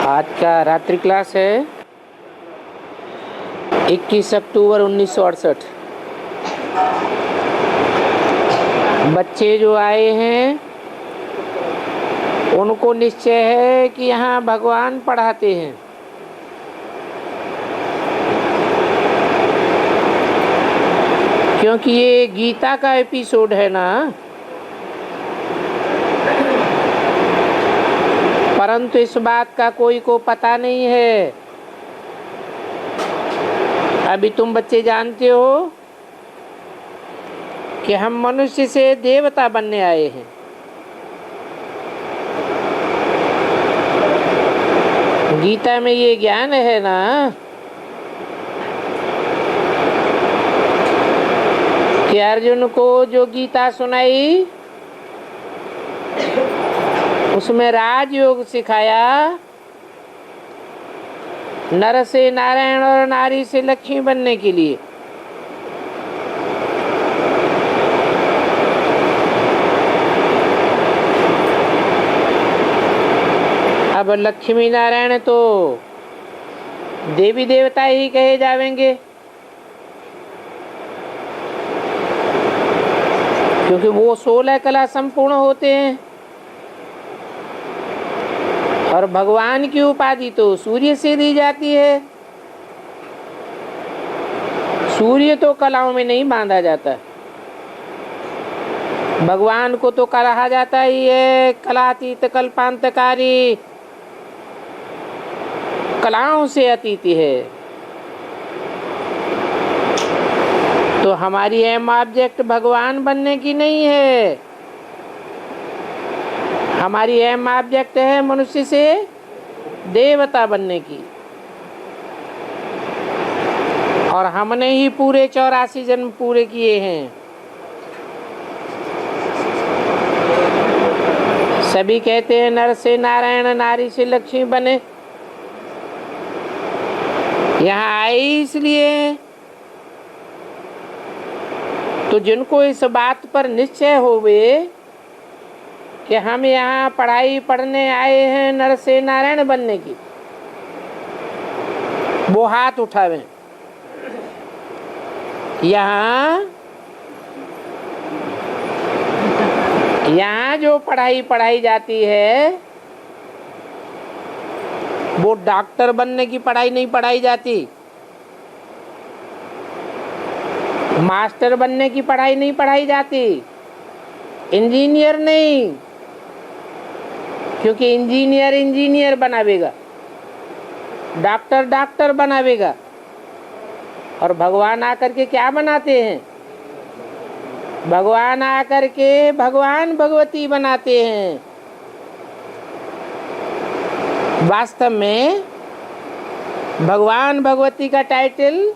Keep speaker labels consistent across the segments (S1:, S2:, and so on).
S1: आज का रात्रि क्लास है 21 अक्टूबर 1968। बच्चे जो आए हैं उनको निश्चय है कि यहाँ भगवान पढ़ाते हैं। क्योंकि ये गीता का एपिसोड है ना, परंतु इस बात का कोई को पता नहीं है। अभी तुम बच्चे जानते हो कि हम मनुष्य से देवता बनने आए हैं। गीता में ये ज्ञान है ना कि अर्जुन को जो गीता सुनाई उसमें राजयोग सिखाया, नर से नारायण और नारी से लक्ष्मी बनने के लिए। अब लक्ष्मी नारायण तो देवी देवता ही कहे जावेंगे, क्योंकि वो 16 कला संपूर्ण होते हैं। और भगवान की उपाधि तो सूर्य से दी जाती है। सूर्य तो कलाओं में नहीं बांधा जाता। भगवान को तो कहा जाता ही है कलातीत कल्पांतकारी, कलाओं से अतीत है। तो हमारी एम ऑब्जेक्ट भगवान बनने की नहीं है, हमारी एम ऑब्जेक्ट है मनुष्य से देवता बनने की। और हमने ही पूरे 84 जन्म पूरे किए हैं। सभी कहते हैं नर से नारायण नारी से लक्ष्मी बने। यहाँ आए इसलिए तो जिनको इस बात पर निश्चय होवे कि हम यहाँ पढ़ाई पढ़ने आए हैं नर से नारायण बनने की, वो हाथ उठावें। यहाँ जो पढ़ाई पढ़ाई जाती है वो डॉक्टर बनने की पढ़ाई नहीं पढ़ाई जाती, मास्टर बनने की पढ़ाई नहीं पढ़ाई जाती, इंजीनियर नहीं, क्योंकि इंजीनियर इंजीनियर बनावेगा, डॉक्टर डॉक्टर बनावेगा। और भगवान आकर के क्या बनाते हैं? भगवान आकर के भगवान भगवती बनाते हैं। वास्तव में भगवान भगवती का टाइटल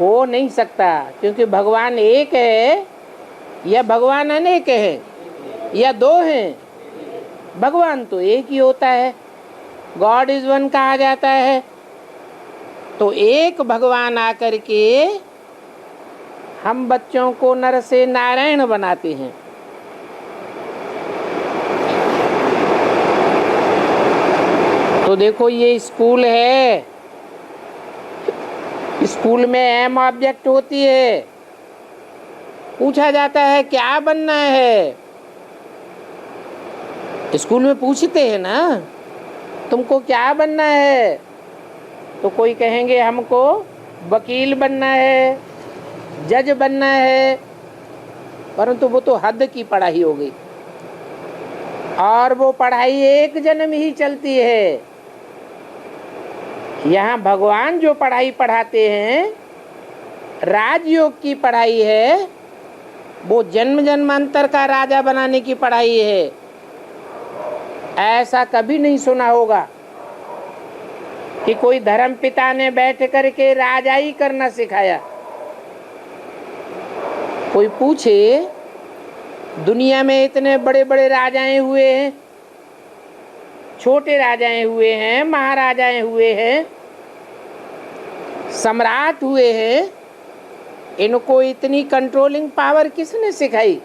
S1: हो नहीं सकता, क्योंकि भगवान एक है या भगवान अनेक है या दो हैं। भगवान तो एक ही होता है, गॉड इज वन कहा जाता है। तो एक भगवान आकर के हम बच्चों को नर से नारायण बनाते हैं। तो देखो ये स्कूल है, स्कूल में एम ऑब्जेक्ट होती है। पूछा जाता है क्या बनना है, स्कूल में पूछते हैं ना तुमको क्या बनना है, तो कोई कहेंगे हमको वकील बनना है, जज बनना है, परंतु वो तो हद की पढ़ाई हो गई। और वो पढ़ाई एक जन्म ही चलती है। यहाँ भगवान जो पढ़ाई पढ़ाते हैं राजयोग की पढ़ाई है, वो जन्म जन्मांतर का राजा बनाने की पढ़ाई है। ऐसा कभी नहीं सुना होगा कि कोई धर्म पिता ने बैठ करके राजाई करना सिखाया। कोई पूछे दुनिया में इतने बड़े बड़े राजाएं हुए हैं, छोटे राजाएं हुए हैं, महाराजाएं हुए हैं, सम्राट हुए हैं, इनको इतनी कंट्रोलिंग पावर किसने सिखाई?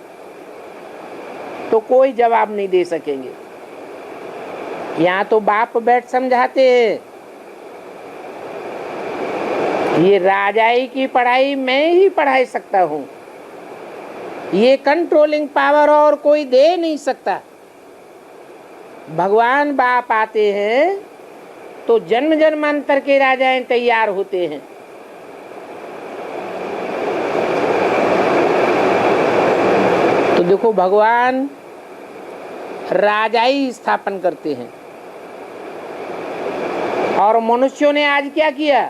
S1: तो कोई जवाब नहीं दे सकेंगे। यहाँ तो बाप बैठ समझाते हैं, ये राजाई की पढ़ाई मैं ही पढ़ा सकता हूँ, ये कंट्रोलिंग पावर और कोई दे नहीं सकता। भगवान बाप आते हैं तो जन्म जन्मांतर के राजाएं तैयार होते हैं। तो देखो भगवान राजाई स्थापन करते हैं, और मनुष्यों ने आज क्या किया,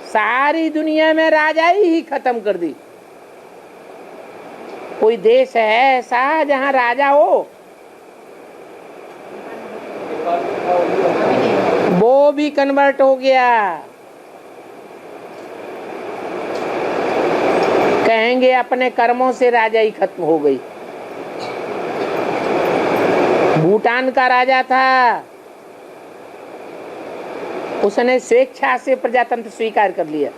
S1: सारी दुनिया में राजाई ही खत्म कर दी। कोई देश है ऐसा जहां राजा हो? वो भी कन्वर्ट हो गया। कहेंगे अपने कर्मों से राजाई खत्म हो गई। भूटान का राजा था, उसने स्वेच्छा से प्रजातंत्र स्वीकार कर लिया,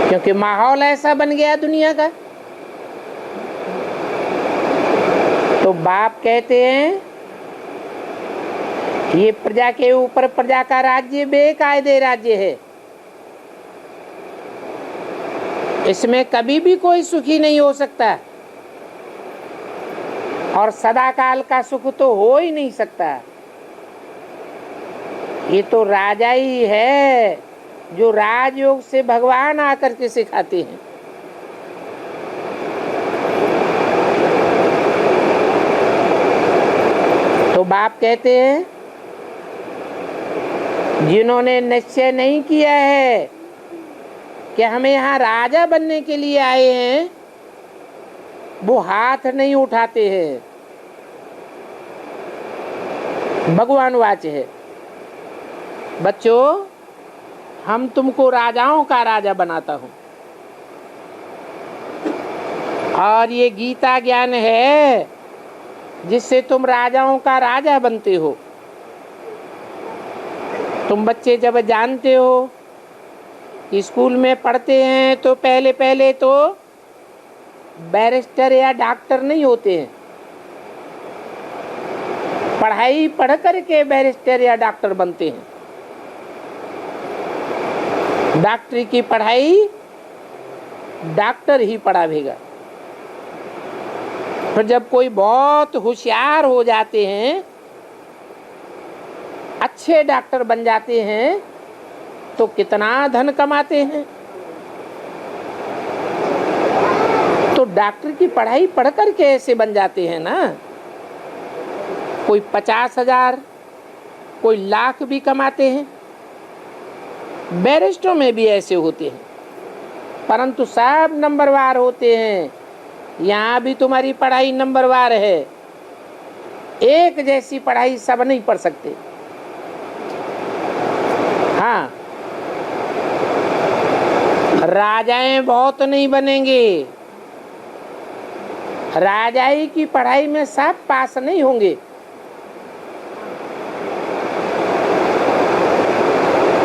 S1: क्योंकि माहौल ऐसा बन गया दुनिया का। तो बाप कहते हैं ये प्रजा के ऊपर प्रजा का राज्य बेकायदे राज्य है, इसमें कभी भी कोई सुखी नहीं हो सकता, और सदा काल का सुख तो हो ही नहीं सकता। ये तो राजा ही है जो राजयोग से भगवान आकर के सिखाते हैं। तो बाप कहते हैं जिन्होंने निश्चय नहीं किया है कि हमें यहाँ राजा बनने के लिए आए हैं, वो हाथ नहीं उठाते हैं। भगवान वाच है, बच्चों हम तुमको राजाओं का राजा बनाता हूं, और ये गीता ज्ञान है जिससे तुम राजाओं का राजा बनते हो। तुम बच्चे जब जानते हो कि स्कूल में पढ़ते हैं तो पहले पहले तो बैरिस्टर या डॉक्टर नहीं होते हैं, पढ़ाई पढ़ करके बैरिस्टर या डॉक्टर बनते हैं। डॉक्टरी की पढ़ाई डॉक्टर ही पढ़ावेगा। फिर जब कोई बहुत होशियार हो जाते हैं, अच्छे डॉक्टर बन जाते हैं, तो कितना धन कमाते हैं। तो डॉक्टर की पढ़ाई पढ़ कर के ऐसे बन जाते हैं ना, कोई 50,000 कोई लाख भी कमाते हैं। बैरिस्टरों में भी ऐसे होते हैं, परंतु सब नंबरवार होते हैं। यहाँ भी तुम्हारी पढ़ाई नंबरवार है, एक जैसी पढ़ाई सब नहीं पढ़ सकते। हाँ, राजाएं बहुत नहीं बनेंगे, राजाई की पढ़ाई में सब पास नहीं होंगे।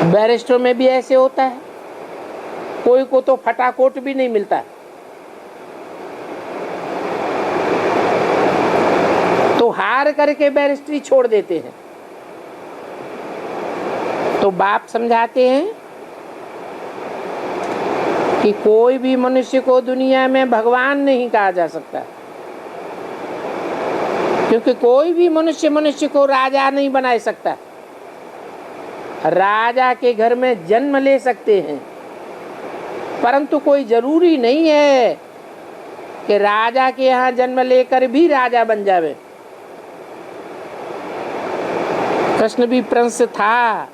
S1: बैरिस्टर में भी ऐसे होता है, कोई को तो फटाकोट भी नहीं मिलता, तो हार करके बैरिस्ट्री छोड़ देते हैं। तो बाप समझाते हैं कि कोई भी मनुष्य को दुनिया में भगवान नहीं कहा जा सकता, क्योंकि कोई भी मनुष्य को राजा नहीं बना सकता। राजा के घर में जन्म ले सकते हैं, परंतु कोई जरूरी नहीं है कि राजा के यहाँ जन्म लेकर भी राजा बन जावे। कृष्ण भी प्रिंस था,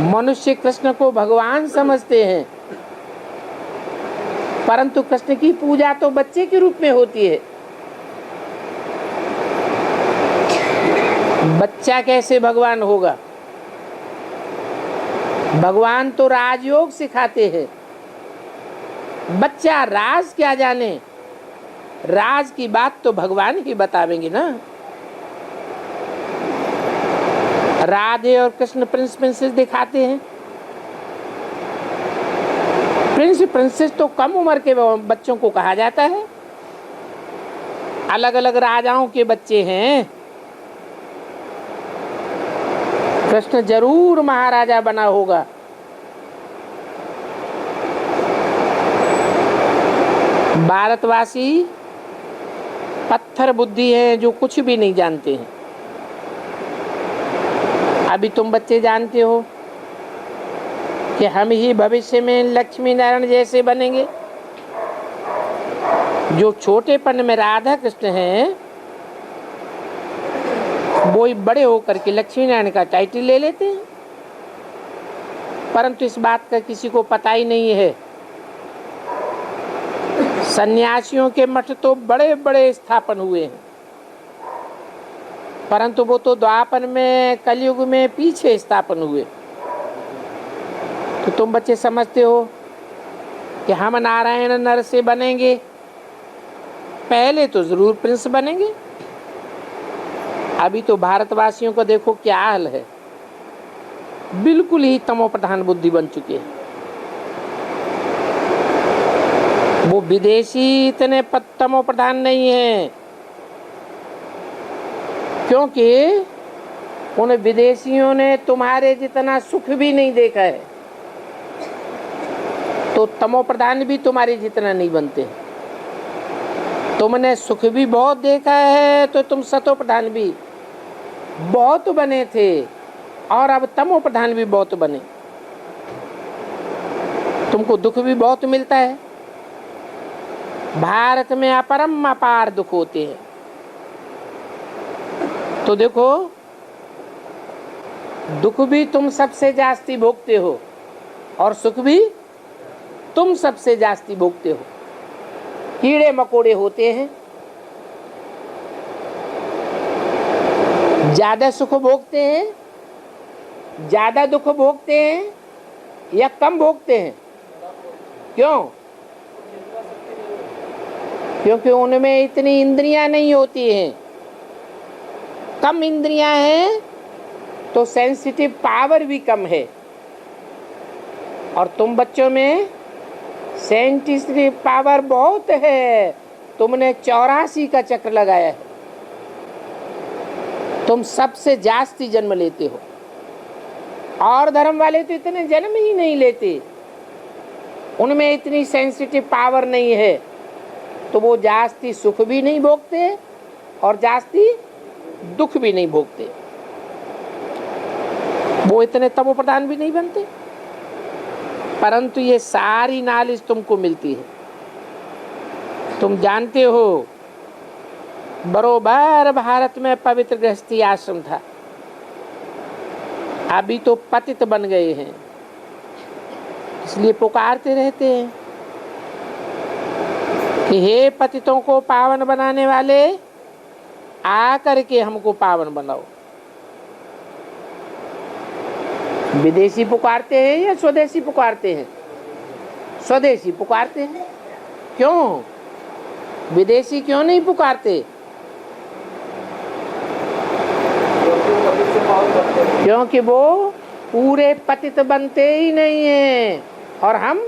S1: मनुष्य कृष्ण को भगवान समझते हैं, परंतु कृष्ण की पूजा तो बच्चे के रूप में होती है। बच्चा कैसे भगवान होगा? भगवान तो राजयोग सिखाते हैं। बच्चा राज क्या जाने, राज की बात तो भगवान ही बतावेंगे ना। राधे और कृष्ण प्रिंस प्रिंसेस दिखाते हैं। प्रिंस प्रिंसेस तो कम उम्र के बच्चों को कहा जाता है, अलग अलग राजाओं के बच्चे हैं। कृष्ण जरूर महाराजा बना होगा। भारतवासी पत्थर बुद्धि हैं जो कुछ भी नहीं जानते हैं। अभी तुम बच्चे जानते हो कि हम ही भविष्य में लक्ष्मी नारायण जैसे बनेंगे। जो छोटेपन में राधा कृष्ण हैं वो ही बड़े होकर के लक्ष्मी नारायण का टाइटल ले लेते हैं, परंतु इस बात का किसी को पता ही नहीं है। सन्यासियों के मठ तो बड़े बड़े स्थापन हुए हैं, परंतु वो तो द्वापर में कलयुग में पीछे स्थापन हुए। तो तुम बच्चे समझते हो कि हम नारायण नर से बनेंगे, पहले तो जरूर प्रिंस बनेंगे। अभी तो भारतवासियों को देखो क्या हाल है, बिल्कुल ही तमो प्रधान बुद्धि बन चुके हैं। वो विदेशी इतने तमो प्रधान नहीं है, क्योंकि उन विदेशियों ने तुम्हारे जितना सुख भी नहीं देखा है, तो तमो प्रधान भी तुम्हारे जितना नहीं बनते। तुमने सुख भी बहुत देखा है तो तुम सतो प्रधान भी बहुत बने थे, और अब तमो प्रधान भी बहुत बने। तुमको दुख भी बहुत मिलता है। भारत में अपरम अपार दुख होते हैं। तो देखो, दुख भी तुम सबसे जास्ती भोगते हो और सुख भी तुम सबसे जास्ती भोगते हो। कीड़े मकोड़े होते हैं, ज्यादा सुख भोगते हैं, ज्यादा दुख भोगते हैं या कम भोगते हैं? क्यों? क्योंकि उनमें इतनी इंद्रियां नहीं होती हैं। कम इंद्रियां हैं तो सेंसिटिव पावर भी कम है, और तुम बच्चों में सेंसिटिव पावर बहुत है। तुमने 84 का चक्र लगाया है, तुम सबसे जास्ती जन्म लेते हो, और धर्म वाले तो इतने जन्म ही नहीं लेते। उनमें इतनी सेंसिटिव पावर नहीं है, तो वो जास्ती सुख भी नहीं भोगते और जास्ती दुख भी नहीं भोगते। वो इतने तमो प्रधान भी नहीं बनते, परंतु ये सारी नॉलेज तुमको मिलती है। तुम जानते हो बरोबर भारत में पवित्र गृहस्थी आश्रम था, अभी तो पतित बन गए हैं, इसलिए पुकारते रहते हैं कि हे पतितों को पावन बनाने वाले, आकर के हमको पावन बनाओ। विदेशी पुकारते हैं या स्वदेशी पुकारते हैं? स्वदेशी पुकारते हैं। क्यों? विदेशी क्यों नहीं पुकारते? क्योंकि वो पूरे पतित बनते ही नहीं हैं, और हम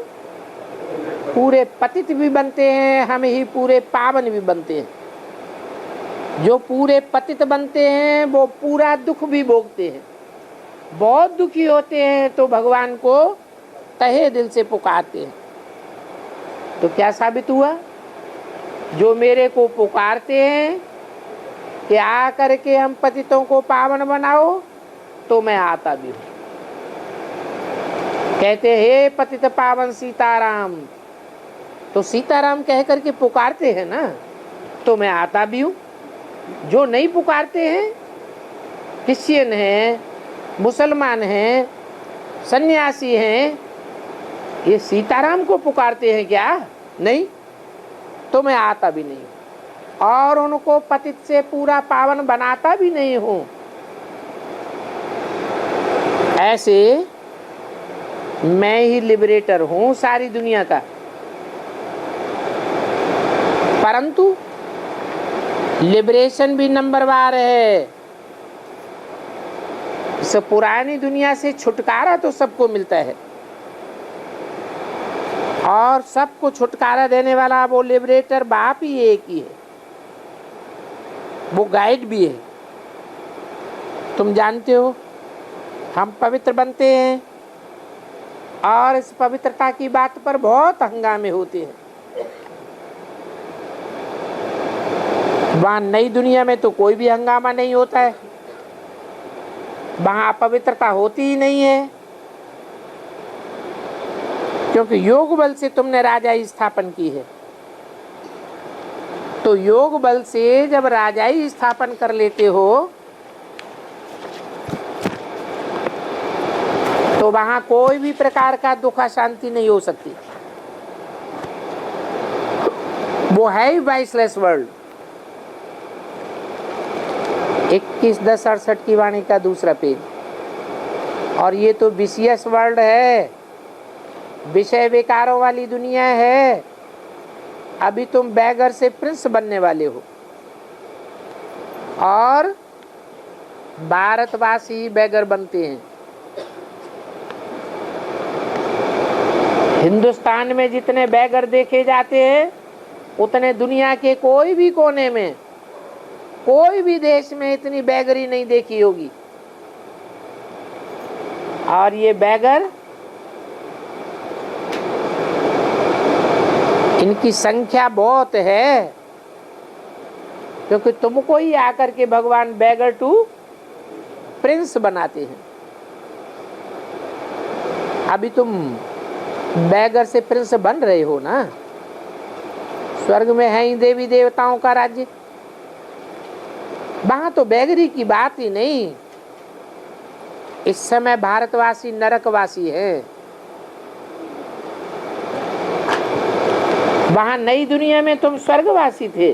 S1: पूरे पतित भी बनते हैं, हम ही पूरे पावन भी बनते हैं। जो पूरे पतित बनते हैं वो पूरा दुख भी भोगते हैं, बहुत दुखी होते हैं, तो भगवान को तहे दिल से पुकारते हैं। तो क्या साबित हुआ? जो मेरे को पुकारते हैं कि आ करके हम पतितों को पावन बनाओ, तो मैं आता भी हूँ। कहते हे पतित पावन सीताराम, तो सीताराम कह करके पुकारते हैं ना, तो मैं आता भी हूँ। जो नहीं पुकारते हैं, क्रिश्चियन हैं, मुसलमान हैं, सन्यासी हैं, ये सीताराम को पुकारते हैं क्या? नहीं, तो मैं आता भी नहीं, और उनको पतित से पूरा पावन बनाता भी नहीं हूँ। ऐसे मैं ही लिबरेटर हूँ सारी दुनिया का, परंतु लिबरेशन भी नंबर वार है। इस पुरानी दुनिया से छुटकारा तो सबको मिलता है, और सबको छुटकारा देने वाला वो लिबरेटर बाप ही एक ही है। वो गाइड भी है। तुम जानते हो हम पवित्र बनते हैं और इस पवित्रता की बात पर बहुत हंगामे होते हैं। वहां नई दुनिया में तो कोई भी हंगामा नहीं होता है, वहां अपवित्रता होती ही नहीं है, क्योंकि योग बल से तुमने राजाई स्थापन की है। तो योग बल से जब राजाई स्थापन कर लेते हो तो वहां कोई भी प्रकार का दुख अशांति नहीं हो सकती। वो है ही वाइसलेस वर्ल्ड। 21/10/68 की वाणी का दूसरा पेज। और ये तो विशियस वर्ल्ड है, विषय विकारों वाली दुनिया है। अभी तुम बैगर से प्रिंस बनने वाले हो और भारतवासी बैगर बनते हैं। हिंदुस्तान में जितने बैगर देखे जाते हैं उतने दुनिया के कोई भी कोने में, कोई भी देश में इतनी बैगरी नहीं देखी होगी। और ये बैगर, इनकी संख्या बहुत है, क्योंकि तुमको ही आकर के भगवान बैगर टू प्रिंस बनाते हैं। अभी तुम बैगर से प्रिंस बन रहे हो ना। स्वर्ग में है ही देवी देवताओं का राज्य, वहां तो बैगरी की बात ही नहीं। इस समय भारतवासी नरकवासी है। वहां नई दुनिया में तुम स्वर्गवासी थे।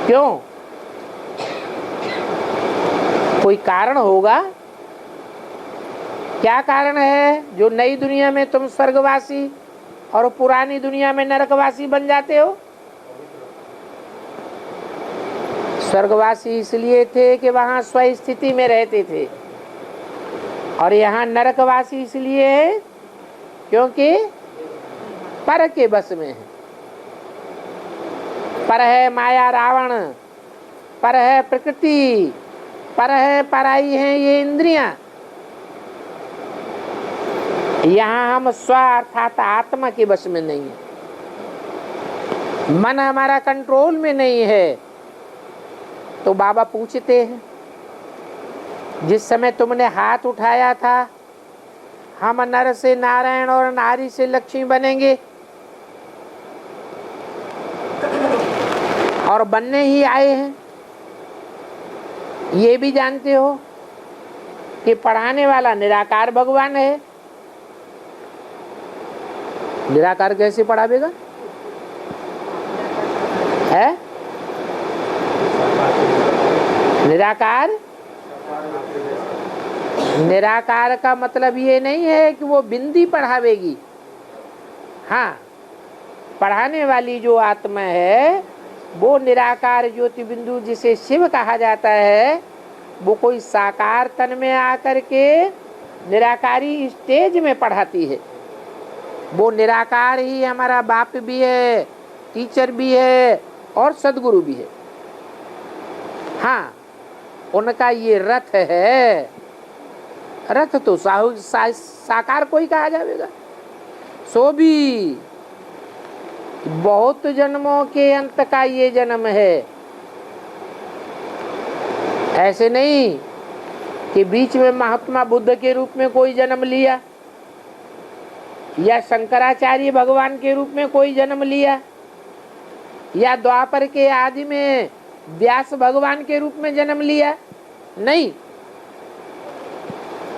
S1: क्यों? कोई कारण होगा। क्या कारण है जो नई दुनिया में तुम स्वर्गवासी और पुरानी दुनिया में नरकवासी बन जाते हो? स्वर्गवासी इसलिए थे कि वहां स्वस्थिति में रहते थे, और यहाँ नरकवासी इसलिए है क्योंकि पर के बस में है। पर है माया रावण, पर है प्रकृति, पर है पराई है ये इंद्रियां। यहाँ हम स्व अर्थात आत्मा के बस में नहीं है, मन हमारा कंट्रोल में नहीं है। तो बाबा पूछते हैं, जिस समय तुमने हाथ उठाया था हम नर से नारायण और नारी से लक्ष्मी बनेंगे, और बनने ही आए हैं। ये भी जानते हो कि पढ़ाने वाला निराकार भगवान है। निराकार कैसे पढ़ावेगा? है निराकार? निराकार का मतलब ये नहीं है कि वो बिंदी पढ़ावेगी। हाँ, पढ़ाने वाली जो आत्मा है वो निराकार ज्योति बिंदु, जिसे शिव कहा जाता है, वो कोई साकार तन में आकर के निराकारी स्टेज में पढ़ाती है। वो निराकार ही हमारा बाप भी है, टीचर भी है और सदगुरु भी है। हाँ, उनका ये रथ है। रथ तो साकार कोई कहा जाएगा। सो भी बहुत जन्मों के अंत का ये जन्म है। ऐसे नहीं कि बीच में महात्मा बुद्ध के रूप में कोई जन्म लिया, या शंकराचार्य भगवान के रूप में कोई जन्म लिया, या द्वापर के आदि में व्यास भगवान के रूप में जन्म लिया। नहीं,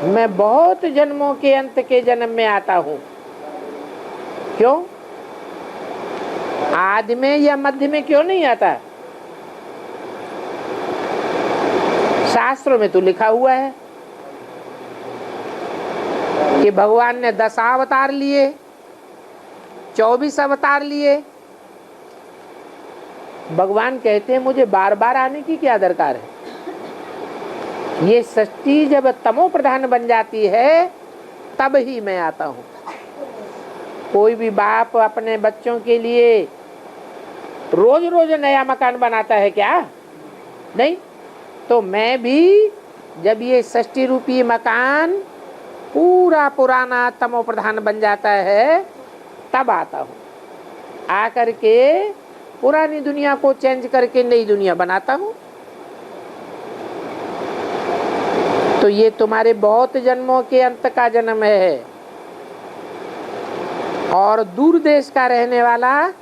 S1: मैं बहुत जन्मों के अंत के जन्म में आता हूं। क्यों? आदि में या मध्य में क्यों नहीं आता? शास्त्रों में तो लिखा हुआ है कि भगवान ने 10 अवतार लिए, 24 अवतार लिए। भगवान कहते हैं मुझे बार बार आने की क्या दरकार है। ये सृष्टि जब तमो प्रधान बन जाती है तब ही मैं आता हूँ। कोई भी बाप अपने बच्चों के लिए रोज रोज नया मकान बनाता है क्या? नहीं। तो मैं भी जब ये 60 रुपये मकान पूरा पुराना तमो प्रधान बन जाता है तब आता हूँ, आकर के पुरानी दुनिया को चेंज करके नई दुनिया बनाता हूँ। तो ये तुम्हारे बहुत जन्मों के अंत का जन्म है। और दूर देश का रहने वाला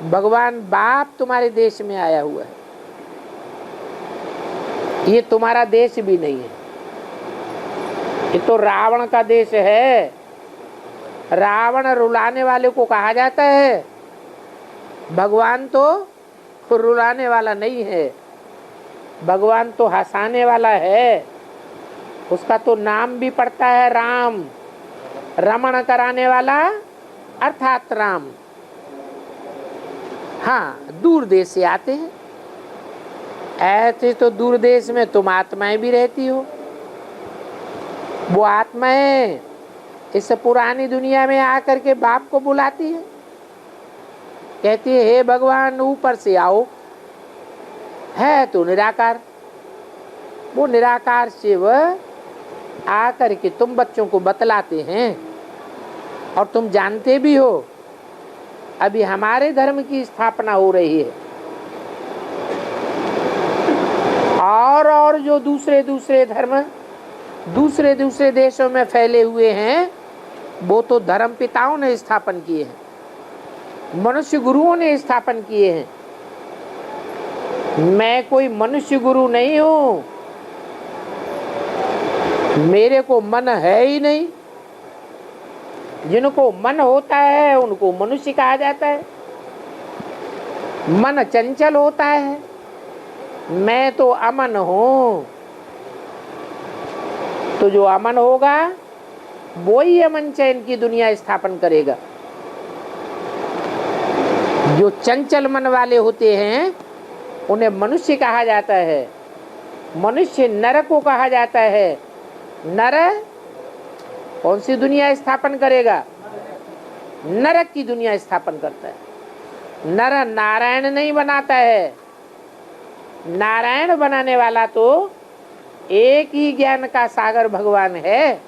S1: भगवान बाप तुम्हारे देश में आया हुआ है। ये तुम्हारा देश भी नहीं है, ये तो रावण का देश है। रावण रुलाने वाले को कहा जाता है, भगवान तो रुलाने वाला नहीं है, भगवान तो हंसाने वाला है। उसका तो नाम भी पड़ता है राम, रमण कराने वाला अर्थात राम। हाँ, दूर देश से आते हैं। ऐसे तो दूर देश में तुम आत्माएं भी रहती हो। वो आत्माएं इस पुरानी दुनिया में आकर के बाप को बुलाती है, कहती है हे भगवान ऊपर से आओ। है तो निराकार। वो निराकार शिव आकर के तुम बच्चों को बतलाते हैं। और तुम जानते भी हो अभी हमारे धर्म की स्थापना हो रही है। और जो दूसरे धर्म दूसरे देशों में फैले हुए हैं वो तो धर्म पिताओं ने स्थापन किए हैं, मनुष्य गुरुओं ने स्थापन किए हैं। मैं कोई मनुष्य गुरु नहीं हूँ, मेरे को मन है ही नहीं। जिनको मन होता है उनको मनुष्य कहा जाता है। मन चंचल होता है, मैं तो अमन हूँ। तो जो अमन होगा वो ही अमन चैन की दुनिया स्थापन करेगा। जो चंचल मन वाले होते हैं उन्हें मनुष्य कहा जाता है। मनुष्य नर को कहा जाता है। नर कौन सी दुनिया स्थापन करेगा? नरक की दुनिया स्थापन करता है। नर नारायण नहीं बनाता है। नारायण बनाने वाला तो एक ही ज्ञान का सागर भगवान है।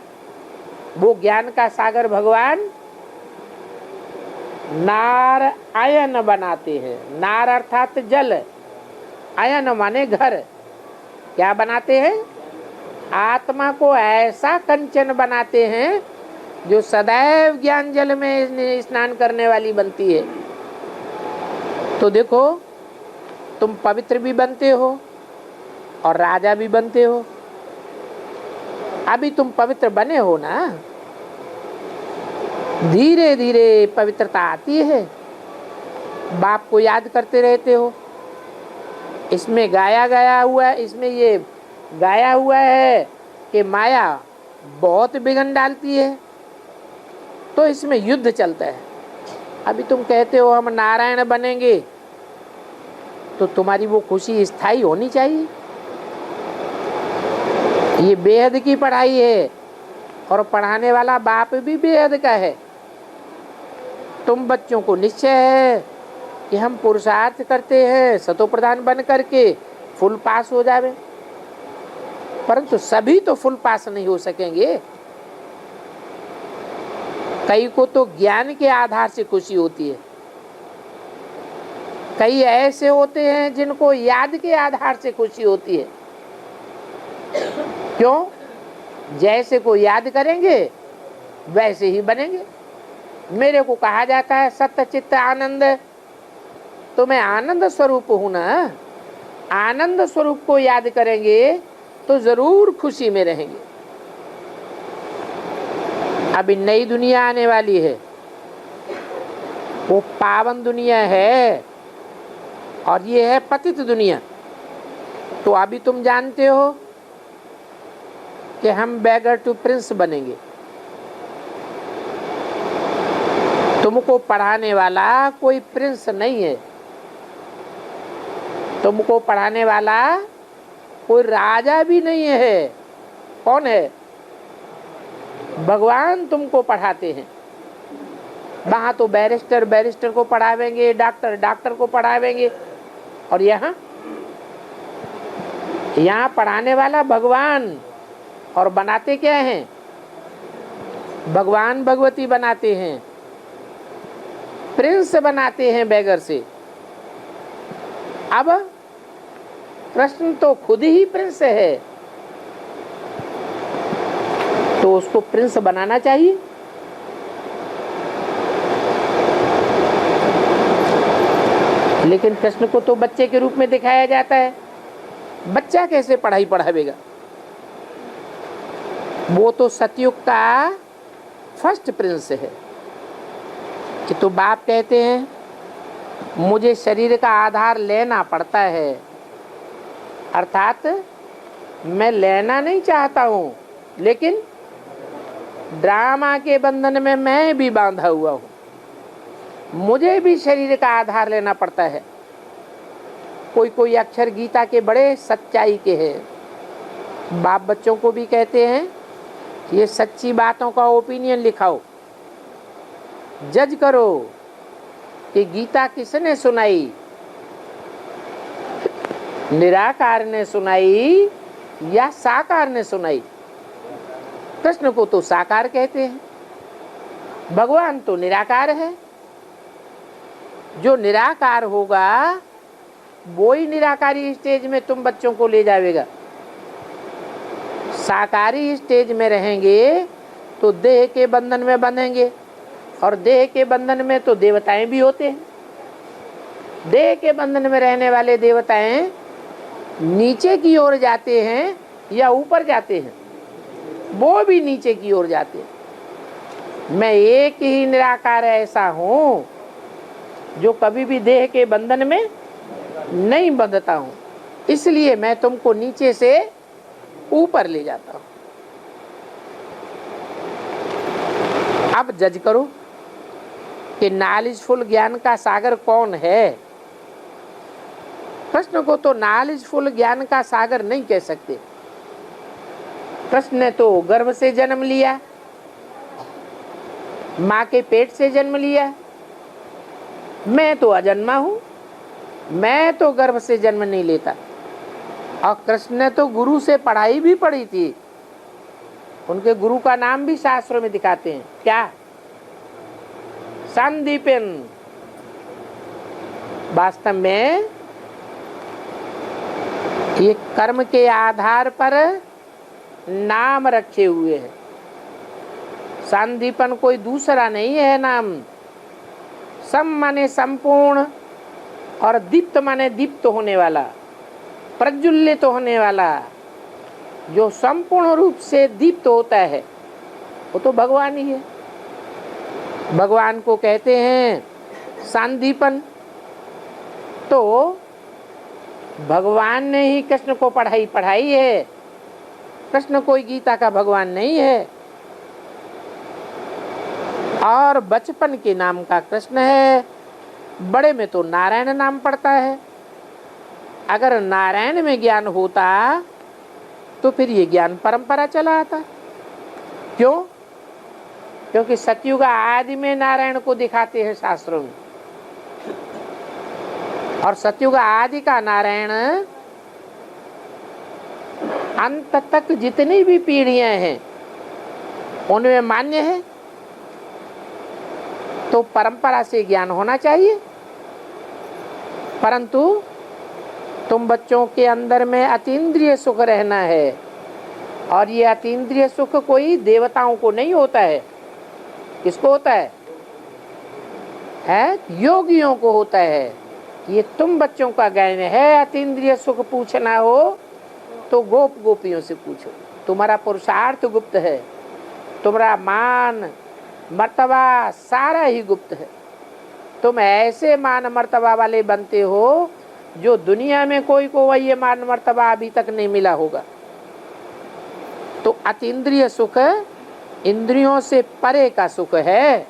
S1: वो ज्ञान का सागर भगवान नारायण बनाते हैं। नार अर्थात जल, आयन माने घर। क्या बनाते हैं? आत्मा को ऐसा कंचन बनाते हैं जो सदैव ज्ञान जल में स्नान करने वाली बनती है। तो देखो तुम पवित्र भी बनते हो और राजा भी बनते हो। अभी तुम पवित्र बने हो ना, धीरे धीरे पवित्रता आती है। बाप को याद करते रहते हो। इसमें इसमें ये गाया हुआ है कि माया बहुत बिघन डालती है, तो इसमें युद्ध चलता है। अभी तुम कहते हो हम नारायण बनेंगे, तो तुम्हारी वो खुशी स्थायी होनी चाहिए। ये बेहद की पढ़ाई है और पढ़ाने वाला बाप भी बेहद का है। तुम बच्चों को निश्चय है कि हम पुरुषार्थ करते हैं सतो प्रधान बन करके फुल पास हो जावे, परंतु सभी तो फुल पास नहीं हो सकेंगे। कई को तो ज्ञान के आधार से खुशी होती है, कई ऐसे होते हैं जिनको याद के आधार से खुशी होती है। क्यों? जैसे को याद करेंगे वैसे ही बनेंगे। मेरे को कहा जाता है सत्य चित्त आनंद, तो मैं आनंद स्वरूप हूं ना। आनंद स्वरूप को याद करेंगे तो जरूर खुशी में रहेंगे। अभी नई दुनिया आने वाली है, वो पावन दुनिया है और ये है पतित दुनिया। तो अभी तुम जानते हो कि हम बैगर टू प्रिंस बनेंगे। तुमको पढ़ाने वाला कोई प्रिंस नहीं है, तुमको पढ़ाने वाला कोई राजा भी नहीं है। कौन है? भगवान तुमको पढ़ाते हैं। वहाँ तो बैरिस्टर को पढ़ावेंगे, डॉक्टर को पढ़ावेंगे, और यहाँ पढ़ाने वाला भगवान, और बनाते क्या हैं? भगवान भगवती बनाते हैं, प्रिंस बनाते हैं बैगर से। अब कृष्ण तो खुद ही प्रिंस है, तो उसको प्रिंस बनाना चाहिए। लेकिन कृष्ण को तो बच्चे के रूप में दिखाया जाता है। बच्चा कैसे पढ़ाई पढ़ावेगा? वो तो सतयुग का फर्स्ट प्रिंस है। कि तो बाप कहते हैं मुझे शरीर का आधार लेना पड़ता है, अर्थात मैं लेना नहीं चाहता हूँ, लेकिन ड्रामा के बंधन में मैं भी बांधा हुआ हूँ, मुझे भी शरीर का आधार लेना पड़ता है। कोई अक्षर गीता के बड़े सच्चाई के हैं। बाप बच्चों को भी कहते हैं ये सच्ची बातों का ओपिनियन लिखाओ, जज करो कि गीता किसने सुनाई, निराकार ने सुनाई या साकार ने सुनाई। कृष्ण को तो साकार कहते हैं, भगवान तो निराकार है। जो निराकार होगा वो ही निराकारी स्टेज में तुम बच्चों को ले जाएगा। साकारी स्टेज में रहेंगे तो देह के बंधन में बंधेंगे, और देह के बंधन में तो देवताएं भी होते हैं। देह के बंधन में रहने वाले देवताएं नीचे की ओर जाते हैं या ऊपर जाते हैं? वो भी नीचे की ओर जाते हैं। मैं एक ही निराकार ऐसा हूं जो कभी भी देह के बंधन में नहीं बंधता हूं, इसलिए मैं तुमको नीचे से ऊपर ले जाता हूं। अब जज करो कि नॉलेजफुल ज्ञान का सागर कौन है। कृष्ण को तो नॉलेजफुल ज्ञान का सागर नहीं कह सकते। कृष्ण ने तो गर्भ से जन्म लिया, माँ के पेट से जन्म लिया। मैं तो अजन्मा हूं, मैं तो गर्भ से जन्म नहीं लेता। और कृष्ण ने तो गुरु से पढ़ाई भी पढ़ी थी। उनके गुरु का नाम भी शास्त्रों में दिखाते हैं, क्या? संदीपन। वास्तव में ये कर्म के आधार पर नाम रखे हुए हैं। संदीपन कोई दूसरा नहीं है नाम। सम माने संपूर्ण, और दीप्त माने दीप्त होने वाला, प्रज्वलित होने वाला। जो संपूर्ण रूप से दीप्त होता है वो तो भगवान ही है। भगवान को कहते हैं संदीपन। तो भगवान ने ही कृष्ण को पढ़ाई है। कृष्ण कोई गीता का भगवान नहीं है। और बचपन के नाम का कृष्ण है, बड़े में तो नारायण नाम पड़ता है। अगर नारायण में ज्ञान होता तो फिर ये ज्ञान परंपरा चला आता। क्यों? क्योंकि सतयुग आदि में नारायण को दिखाते हैं शास्त्रों में, और सतयुग आदि का नारायण अंत तक जितनी भी पीढ़ियां हैं उनमें मान्य है। तो परंपरा से ज्ञान होना चाहिए। परंतु तुम बच्चों के अंदर में अतीन्द्रिय सुख रहना है, और ये अतीन्द्रिय सुख कोई देवताओं को नहीं होता है। किसको होता है? योगियों को होता है। ये तुम बच्चों का ज्ञान है। अतीन्द्रिय सुख पूछना हो तो गोप गोपियों से पूछो। तुम्हारा पुरुषार्थ गुप्त है, तुम्हारा मान मर्तबा सारा ही गुप्त है। तुम ऐसे मान मर्तबा वाले बनते हो जो दुनिया में कोई को ये मान मर्तबा अभी तक नहीं मिला होगा। तो अतीन्द्रिय सुख इंद्रियों से परे का सुख है।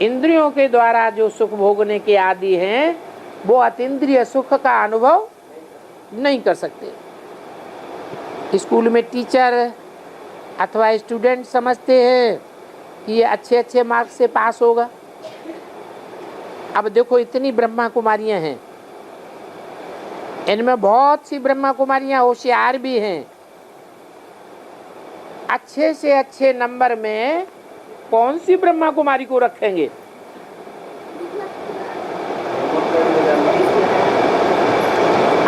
S1: इंद्रियों के द्वारा जो सुख भोगने के आदि हैं वो अतीन्द्रिय सुख का अनुभव नहीं कर सकते। स्कूल में टीचर अथवा स्टूडेंट समझते हैं कि ये अच्छे मार्क्स से पास होगा, अब देखो इतनी ब्रह्मा कुमारियां हैं, इनमें बहुत सी ब्रह्मा कुमारियां होशियार भी हैं। अच्छे से अच्छे नंबर में कौन सी ब्रह्मा कुमारी को रखेंगे?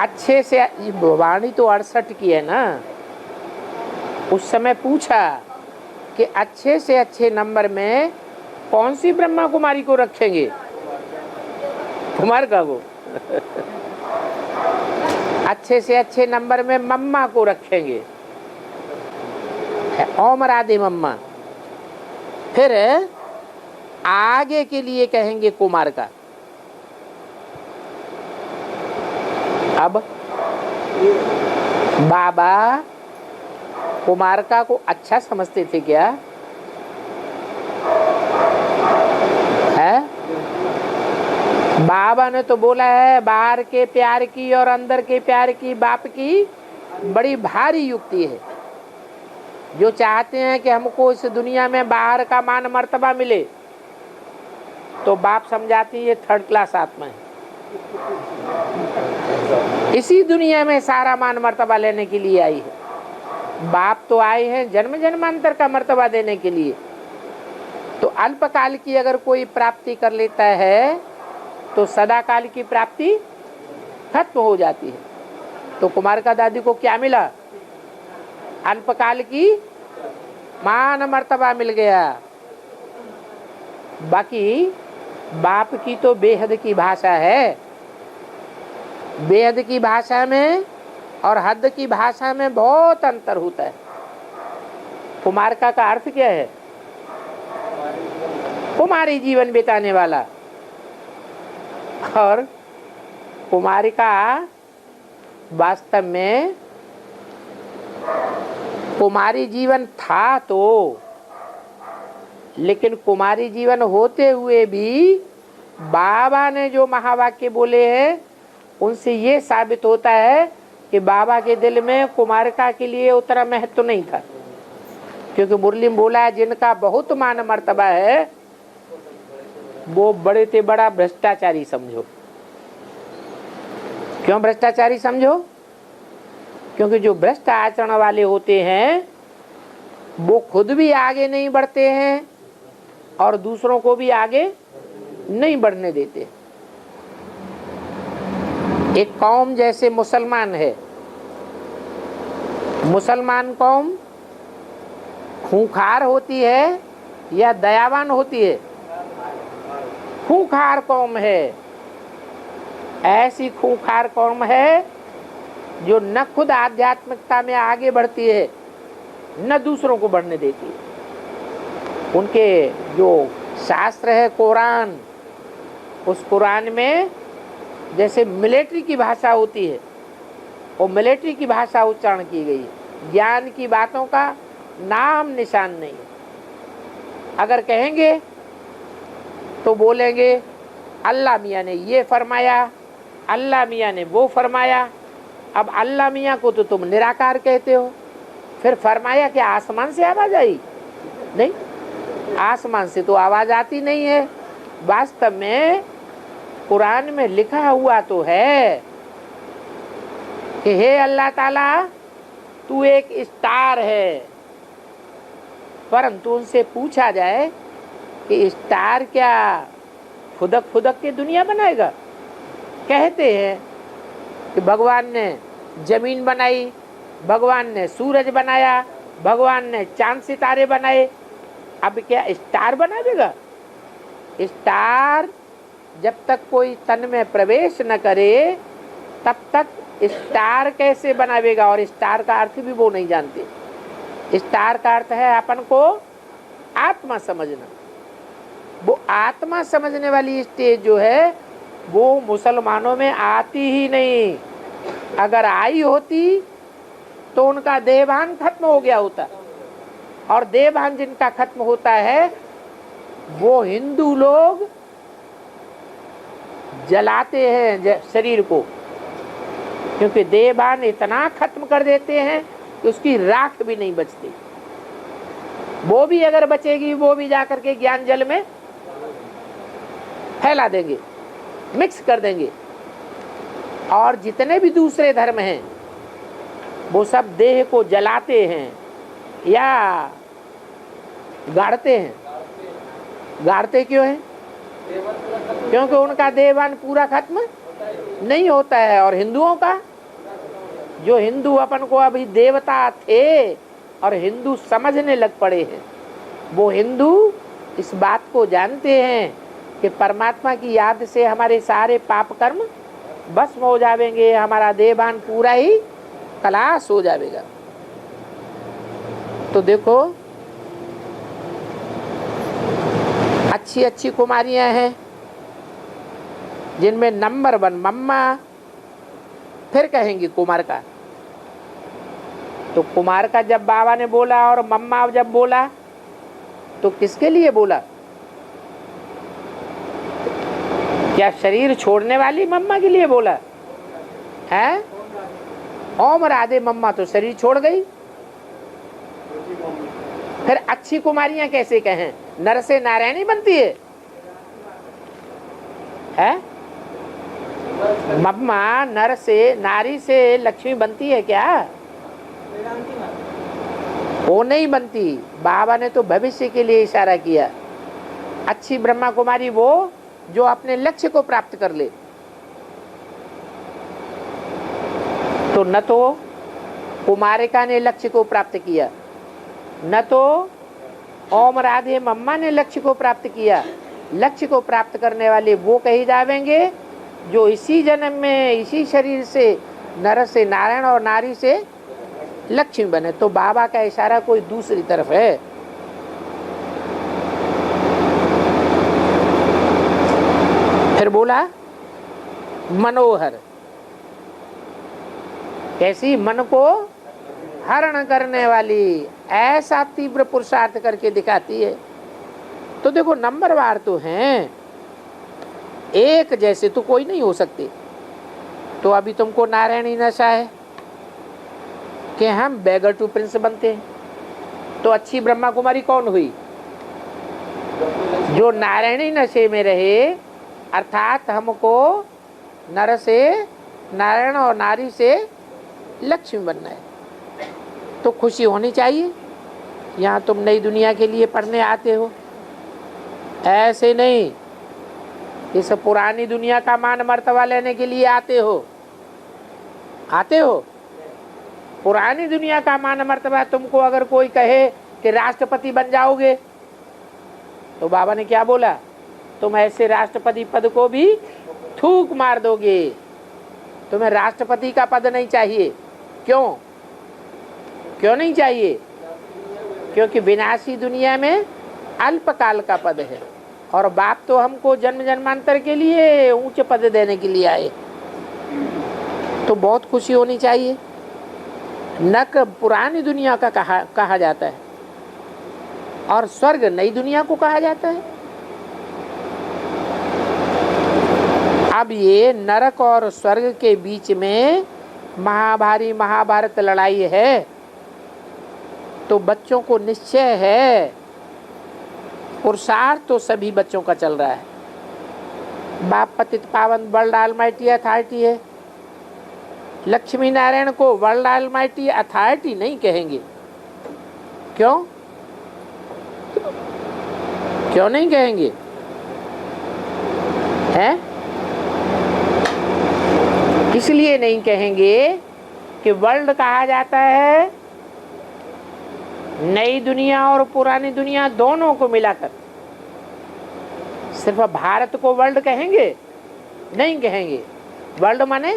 S1: अच्छे से, वाणी तो 68 की है ना। उस समय पूछा कि अच्छे से अच्छे नंबर में कौन सी ब्रह्मा कुमारी को रखेंगे? कुमार का को अच्छे से अच्छे नंबर में मम्मा को रखेंगे, ओम राधे मम्मा। फिर आगे के लिए कहेंगे कुमार का। अब बाबा कुमारका को अच्छा समझते थे क्या? है? बाबा ने तो बोला है बाहर के प्यार की और अंदर के प्यार की बाप की बड़ी भारी युक्ति है। जो चाहते हैं कि हमको इस दुनिया में बाहर का मान मर्तबा मिले, तो बाप समझाती है ये 3rd क्लास आत्मा है। इसी दुनिया में सारा मान मर्तबा लेने के लिए आई है। बाप तो आए हैं जन्म जन्मांतर का मर्तबा देने के लिए। तो अल्पकाल की अगर कोई प्राप्ति कर लेता है तो सदाकाल की प्राप्ति खत्म हो जाती है। तो कुमार का दादी को क्या मिला? अल्पकाल की मान मर्तबा मिल गया। बाकी बाप की तो बेहद की भाषा है। बेहद की भाषा में और हद की भाषा में बहुत अंतर होता है। कुमारका का अर्थ क्या है? कुमारी जीवन बिताने वाला। और कुमारिका वास्तव में कुमारी जीवन था तो, लेकिन कुमारी जीवन होते हुए भी बाबा ने जो महावाक्य बोले हैं उनसे ये साबित होता है कि बाबा के दिल में कुमारिका के लिए उतना महत्व तो नहीं था। क्योंकि मुरली में बोला है जिनका बहुत मान मर्तबा है वो बड़े से बड़ा भ्रष्टाचारी समझो। क्यों भ्रष्टाचारी समझो? क्योंकि जो भ्रष्ट आचरण वाले होते हैं वो खुद भी आगे नहीं बढ़ते हैं और दूसरों को भी आगे नहीं बढ़ने देते। एक कौम जैसे मुसलमान है, मुसलमान कौम खूंखार होती है या दयावान होती है? खूंखार कौम है। ऐसी खूंखार कौम है जो न खुद आध्यात्मिकता में आगे बढ़ती है न दूसरों को बढ़ने देती है। उनके जो शास्त्र है कुरान, उस कुरान में जैसे मिलिट्री की भाषा होती है वो मिलिट्री की भाषा उच्चारण की गई है। ज्ञान की बातों का नाम निशान नहीं है। अगर कहेंगे तो बोलेंगे अल्लाह मियाँ ने ये फरमाया, अल्लाह मियाँ ने वो फरमाया। अब अल्लाह मियाँ को तो तुम निराकार कहते हो, फिर फरमाया कि आसमान से आवाज आई? नहीं, आसमान से तो आवाज आती नहीं है। वास्तव में कुरान में लिखा हुआ तो है कि हे अल्लाह ताला तू एक स्टार है। परंतु उनसे पूछा जाए कि स्टार क्या फुदक फुदक के दुनिया बनाएगा? कहते हैं कि भगवान ने जमीन बनाई, भगवान ने सूरज बनाया, भगवान ने चांद सितारे बनाए। अब क्या स्टार बना देगा? स्टार जब तक कोई तन में प्रवेश न करे तब तक स्टार कैसे बनावेगा? और स्टार का अर्थ भी वो नहीं जानते। स्टार का अर्थ है अपन को आत्मा समझना। वो आत्मा समझने वाली स्टेज जो है वो मुसलमानों में आती ही नहीं। अगर आई होती तो उनका देहभान खत्म हो गया होता, और देहभान जिनका खत्म होता है वो हिंदू लोग जलाते हैं शरीर को, क्योंकि देहभान इतना खत्म कर देते हैं कि उसकी राख भी नहीं बचती। वो भी अगर बचेगी वो भी जाकर के ज्ञान जल में फैला देंगे। मिक्स कर देंगे। और जितने भी दूसरे धर्म हैं वो सब देह को जलाते हैं या गाड़ते हैं। गाड़ते क्यों हैं? क्योंकि उनका देहवान पूरा खत्म नहीं होता है। और हिंदुओं का, जो हिंदू अपन को अभी देवता थे और हिंदू समझने लग पड़े हैं, वो हिंदू इस बात को जानते हैं कि परमात्मा की याद से हमारे सारे पाप कर्म भस्म हो जाएंगे, हमारा देहवान पूरा ही खलास हो जाएगा। तो देखो, अच्छी अच्छी कुमारियां हैं जिनमें नंबर 1 मम्मा, फिर कहेंगी कुमार का। तो कुमार का जब बाबा ने बोला और मम्मा जब बोला तो किसके लिए बोला? क्या शरीर छोड़ने वाली मम्मा के लिए बोला है? ओम राधे मम्मा तो शरीर छोड़ गई। फिर अच्छी कुमारियां कैसे कहें? नर से नारायणी बनती है? मम्मा नर से, नारी से लक्ष्मी बनती है क्या? वो नहीं बनती। बाबा ने तो भविष्य के लिए इशारा किया। अच्छी ब्रह्मा कुमारी वो जो अपने लक्ष्य को प्राप्त कर ले। तो न तो कुमारिका ने लक्ष्य को प्राप्त किया, न तो ओम राधे मम्मा ने लक्ष्य को प्राप्त किया। लक्ष्य को प्राप्त करने वाले वो कही जावेंगे जो इसी जन्म में इसी शरीर से नर से नारायण और नारी से लक्ष्मी बने। तो बाबा का इशारा कोई दूसरी तरफ है। फिर बोला मनोहर, कैसी? मन को हरण करने वाली, ऐसा तीव्र पुरुषार्थ करके दिखाती है। तो देखो, नंबरवार तो हैं, एक जैसे तो कोई नहीं हो सकते। तो अभी तुमको नारायणी नशा है कि हम बेगर टू प्रिंस बनते हैं। तो अच्छी ब्रह्मा कुमारी कौन हुई? जो नारायणी नशे में रहे, अर्थात हमको नर से नारायण और नारी से लक्ष्मी बनना है। तो खुशी होनी चाहिए। यहाँ तुम नई दुनिया के लिए पढ़ने आते हो, ऐसे नहीं इस पुरानी दुनिया का मान मर्तबा लेने के लिए आते हो। आते हो पुरानी दुनिया का मान मर्तबा। तुमको अगर कोई कहे कि राष्ट्रपति बन जाओगे, तो बाबा ने क्या बोला? तुम ऐसे राष्ट्रपति पद को भी थूक मार दोगे। तुम्हें राष्ट्रपति का पद नहीं चाहिए। क्यों? क्यों नहीं चाहिए? क्योंकि विनाशी दुनिया में अल्पकाल का पद है और बाप तो हमको जन्म जन्मांतर के लिए ऊंचे पद देने के लिए आए। तो बहुत खुशी होनी चाहिए। नरक पुरानी दुनिया का कहा जाता है और स्वर्ग नई दुनिया को कहा जाता है। अब ये नरक और स्वर्ग के बीच में महाभारी महाभारत लड़ाई है। तो बच्चों को निश्चय है, पुरुषार्थ तो सभी बच्चों का चल रहा है। बाप पतित पावन वर्ल्ड ऑलमाइटी अथॉरिटी है। लक्ष्मी नारायण को वर्ल्ड ऑलमाइटी अथॉरिटी नहीं कहेंगे। क्यों? क्यों नहीं कहेंगे? हैं? इसलिए नहीं कहेंगे कि वर्ल्ड कहा जाता है नई दुनिया और पुरानी दुनिया दोनों को मिलाकर। सिर्फ भारत को वर्ल्ड कहेंगे? नहीं कहेंगे। वर्ल्ड माने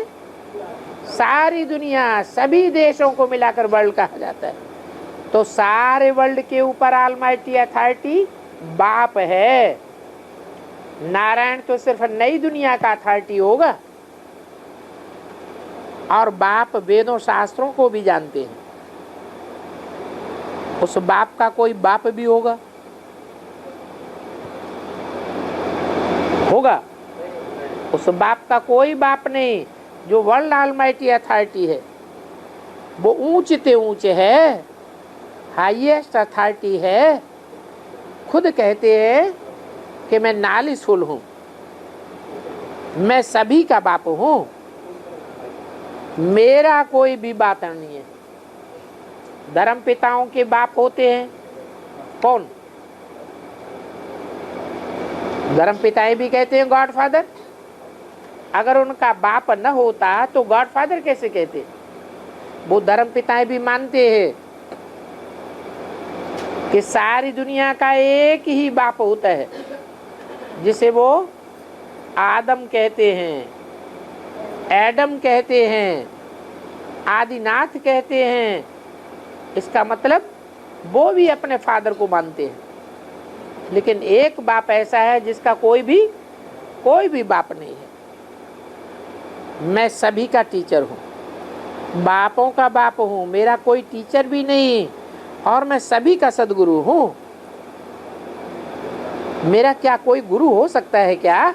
S1: सारी दुनिया, सभी देशों को मिलाकर वर्ल्ड कहा जाता है। तो सारे वर्ल्ड के ऊपर ऑलमाइटी अथॉरिटी बाप है। नारायण तो सिर्फ नई दुनिया का अथॉरिटी होगा और बाप वेदों शास्त्रों को भी जानते हैं। उस बाप का कोई बाप भी होगा? होगा? उस बाप का कोई बाप नहीं। जो वर्ल्ड ऑलमाइटी अथॉरिटी है वो ऊंचे ऊंचे है, हाईएस्ट अथॉरिटी है। खुद कहते हैं कि मैं नालिसफुल हूँ। मैं सभी का बाप हूं, मेरा कोई भी बाप नहीं है। धर्म पिताओं के बाप होते हैं कौन? धर्म पिताएं भी कहते हैं गॉड फादर। अगर उनका बाप न होता तो गॉड फादर कैसे कहते? वो धर्म पिताएं भी मानते हैं कि सारी दुनिया का एक ही बाप होता है, जिसे वो आदम कहते हैं, एडम कहते हैं, आदिनाथ कहते हैं। इसका मतलब वो भी अपने फादर को मानते हैं। लेकिन एक बाप ऐसा है जिसका कोई भी बाप नहीं है। मैं सभी का टीचर हूँ, बापों का बाप हूँ, मेरा कोई टीचर भी नहीं, और मैं सभी का सदगुरु हूँ। मेरा क्या कोई गुरु हो सकता है क्या?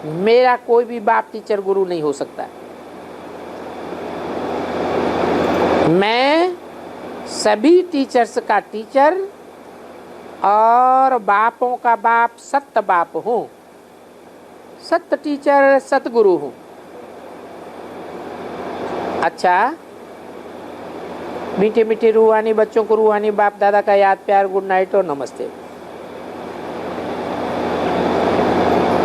S1: मेरा कोई भी बाप टीचर गुरु नहीं हो सकता। मैं सभी टीचर्स का टीचर और बापों का बाप सत्य बाप हूँ, सत्य टीचर सतगुरु हूँ। अच्छा, मीठे मीठे रूहानी बच्चों को रूहानी बाप दादा का याद प्यार, गुड नाइट और नमस्ते।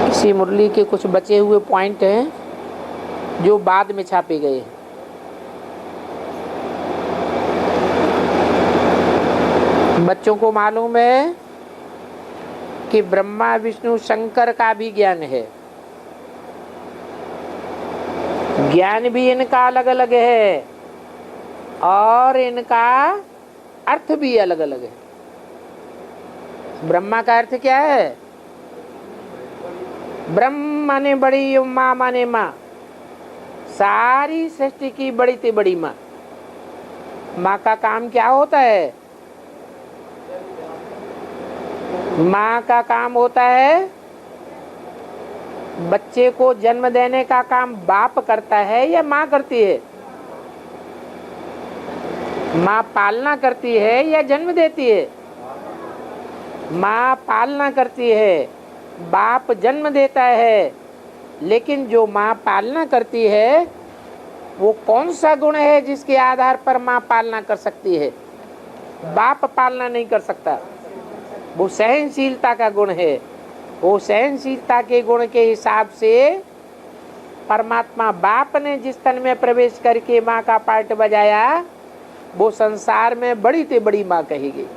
S1: इसी मुरली के कुछ बचे हुए पॉइंट हैं जो बाद में छापे गए हैं। बच्चों को मालूम है कि ब्रह्मा विष्णु शंकर का भी ज्ञान है, ज्ञान भी इनका अलग अलग है और इनका अर्थ भी अलग अलग है। ब्रह्मा का अर्थ क्या है? ब्रह्म माने बड़ी, माँ माने माँ, सारी सृष्टि की बड़ी से बड़ी माँ। माँ का काम क्या होता है? माँ का काम होता है बच्चे को जन्म देने का काम बाप करता है या माँ करती है? माँ पालना करती है या जन्म देती है? माँ पालना करती है, बाप जन्म देता है। लेकिन जो माँ पालना करती है वो कौन सा गुण है जिसके आधार पर माँ पालना कर सकती है? बाप पालना नहीं कर सकता। वो सहनशीलता का गुण है। वो सहनशीलता के गुण के हिसाब से परमात्मा बाप ने जिस तन में प्रवेश करके माँ का पार्ट बजाया, वो संसार में बड़ी से बड़ी माँ कही गई।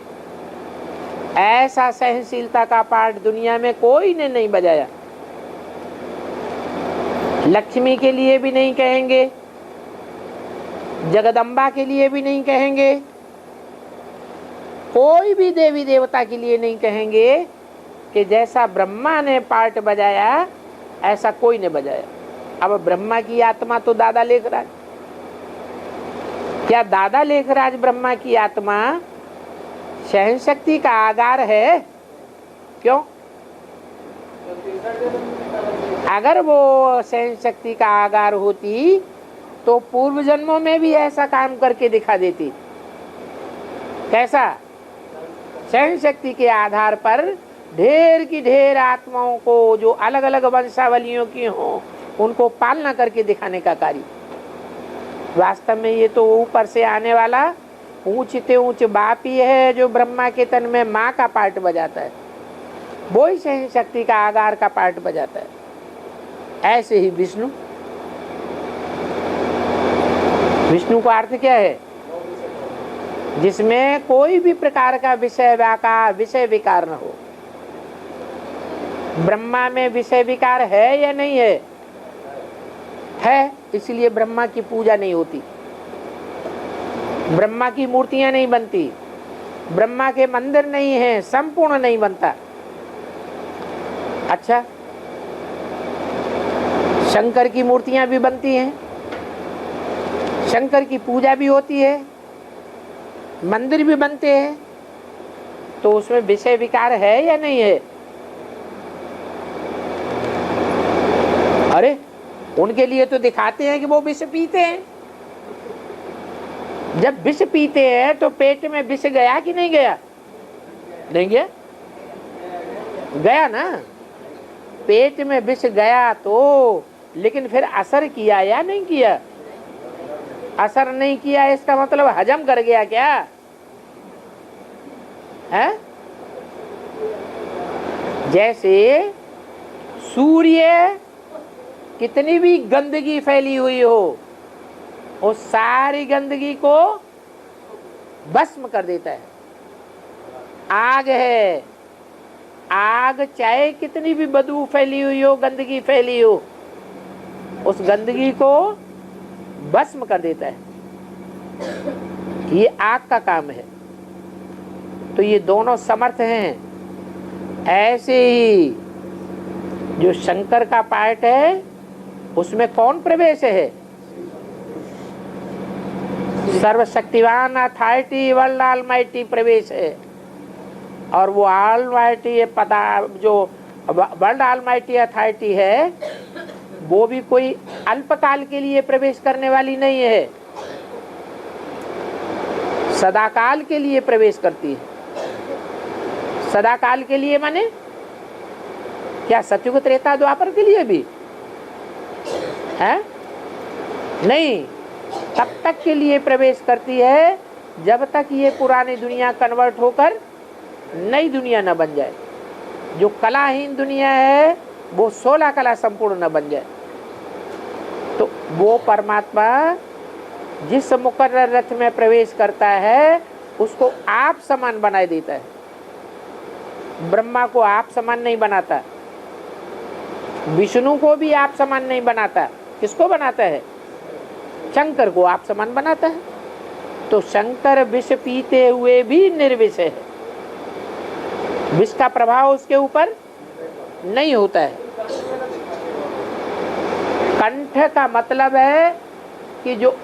S1: ऐसा सहनशीलता का पार्ट दुनिया में कोई ने नहीं बजाया। लक्ष्मी के लिए भी नहीं कहेंगे, जगदम्बा के लिए भी नहीं कहेंगे, कोई भी देवी देवता के लिए नहीं कहेंगे कि जैसा ब्रह्मा ने पार्ट बजाया ऐसा कोई ने बजाया। अब ब्रह्मा की आत्मा तो दादा लेखराज, क्या दादा लेखराज ब्रह्मा की आत्मा सहन शक्ति का आगार है? क्यों? अगर वो सहन शक्ति का आगार होती तो पूर्व जन्मों में भी ऐसा काम करके दिखा देती। कैसा? सहन शक्ति के आधार पर ढेर की ढेर आत्माओं को जो अलग अलग वंशावलियों की हों उनको पालना करके दिखाने का कार्य। वास्तव में ये तो ऊपर से आने वाला ऊंच से ऊंच बाप ही है जो ब्रह्मा के तन में माँ का पार्ट बजाता है, वो ही सहन शक्ति का आगार का पार्ट बजाता है। ऐसे ही विष्णु, विष्णु का अर्थ क्या है? जिसमें कोई भी प्रकार का विषय विकार न हो। ब्रह्मा में विषय विकार है या नहीं है? है, इसलिए ब्रह्मा की पूजा नहीं होती, ब्रह्मा की मूर्तियां नहीं बनती, ब्रह्मा के मंदिर नहीं है, संपूर्ण नहीं बनता। अच्छा, शंकर की मूर्तियां भी बनती हैं, शंकर की पूजा भी होती है, मंदिर भी बनते हैं, तो उसमें विषय विकार है या नहीं है? अरे उनके लिए तो दिखाते हैं कि वो विष पीते हैं। जब विष पीते हैं तो पेट में विष गया कि नहीं गया? नहीं गया? गया ना। पेट में विष गया तो, लेकिन फिर असर किया या नहीं किया? असर नहीं किया, इसका मतलब हजम कर गया क्या है? जैसे सूर्य कितनी भी गंदगी फैली हुई हो, वो सारी गंदगी को भस्म कर देता है। आग है, आग चाहे कितनी भी बदबू फैली हुई हो, गंदगी फैली हो, उस गंदगी को भस्म कर देता है। ये आग का काम है। तो ये दोनों समर्थ हैं। ऐसे ही जो शंकर का पार्ट है, उसमें कौन प्रवेश है? सर्वशक्तिवान अथॉरिटी, वर्ल्ड ऑलमाइटी प्रवेश है। और वो ऑलमाइटी पता जो वर्ल्ड ऑलमाइटी अथॉरिटी है, वो भी कोई अल्पकाल के लिए प्रवेश करने वाली नहीं है, सदाकाल के लिए प्रवेश करती है। सदाकाल के लिए माने क्या? सतयुग त्रेता द्वापर के लिए भी है? नहीं, तब तक के लिए प्रवेश करती है जब तक ये पुरानी दुनिया कन्वर्ट होकर नई दुनिया न बन जाए। जो कलाहीन दुनिया है वो 16 कला संपूर्ण न बन जाए। तो वो परमात्मा जिस मुकर्रर रथ में प्रवेश करता है उसको आप समान बनाए देता है। ब्रह्मा को आप समान नहीं बनाता, विष्णु को भी आप समान नहीं बनाता। किसको बनाता है? शंकर को आप समान बनाता है। तो शंकर विष पीते हुए भी निर्विष है, विष का प्रभाव उसके ऊपर नहीं होता है। कंठ का मतलब है कि जो